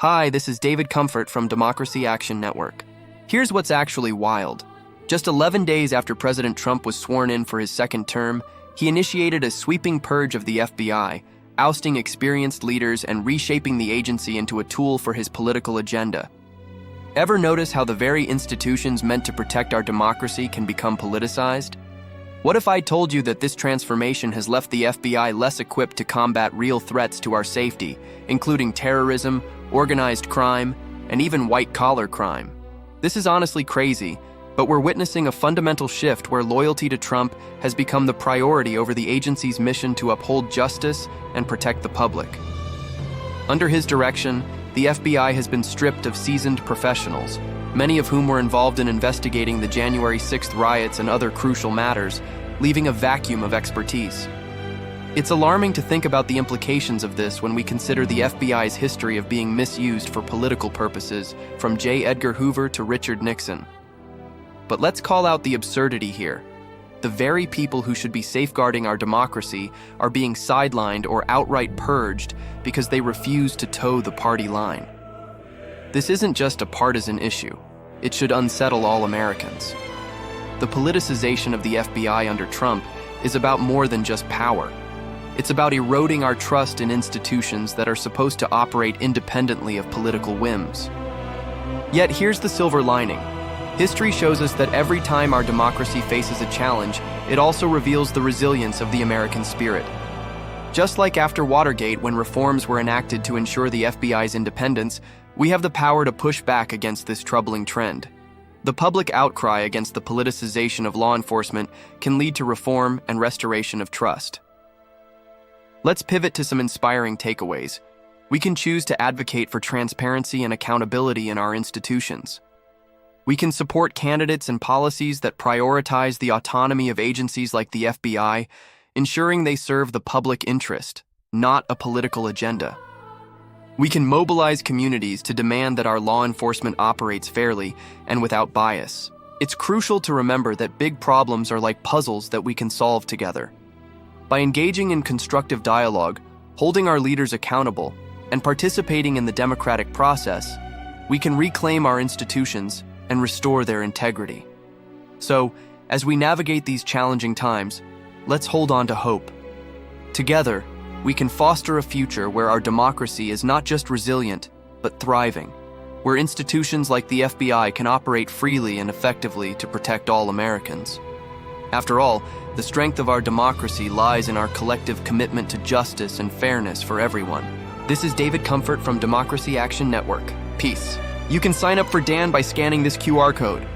Hi, this is David Comfort from Democracy Action Network. Here's what's actually wild. Just 11 days after President Trump was sworn in for his second term, he initiated a sweeping purge of the FBI, ousting experienced leaders and reshaping the agency into a tool for his political agenda. Ever notice how the very institutions meant to protect our democracy can become politicized? What if I told you that this transformation has left the FBI less equipped to combat real threats to our safety, including terrorism, organized crime, and even white-collar crime? This is honestly crazy, but we're witnessing a fundamental shift where loyalty to Trump has become the priority over the agency's mission to uphold justice and protect the public. Under his direction, the FBI has been stripped of seasoned professionals, many of whom were involved in investigating the January 6th riots and other crucial matters, leaving a vacuum of expertise. It's alarming to think about the implications of this when we consider the FBI's history of being misused for political purposes, from J. Edgar Hoover to Richard Nixon. But let's call out the absurdity here. The very people who should be safeguarding our democracy are being sidelined or outright purged because they refuse to toe the party line. This isn't just a partisan issue. It should unsettle all Americans. The politicization of the FBI under Trump is about more than just power. It's about eroding our trust in institutions that are supposed to operate independently of political whims. Yet here's the silver lining. History shows us that every time our democracy faces a challenge, it also reveals the resilience of the American spirit. Just like after Watergate, when reforms were enacted to ensure the FBI's independence, we have the power to push back against this troubling trend. The public outcry against the politicization of law enforcement can lead to reform and restoration of trust. Let's pivot to some inspiring takeaways. We can choose to advocate for transparency and accountability in our institutions. We can support candidates and policies that prioritize the autonomy of agencies like the FBI, ensuring they serve the public interest, not a political agenda. We can mobilize communities to demand that our law enforcement operates fairly and without bias. It's crucial to remember that big problems are like puzzles that we can solve together. By engaging in constructive dialogue, holding our leaders accountable, and participating in the democratic process, we can reclaim our institutions and restore their integrity. So, as we navigate these challenging times, let's hold on to hope. Together, we can foster a future where our democracy is not just resilient, but thriving, where institutions like the FBI can operate freely and effectively to protect all Americans. After all, the strength of our democracy lies in our collective commitment to justice and fairness for everyone. This is David Comfort from Democracy Action Network. Peace. You can sign up for Dan by scanning this QR code.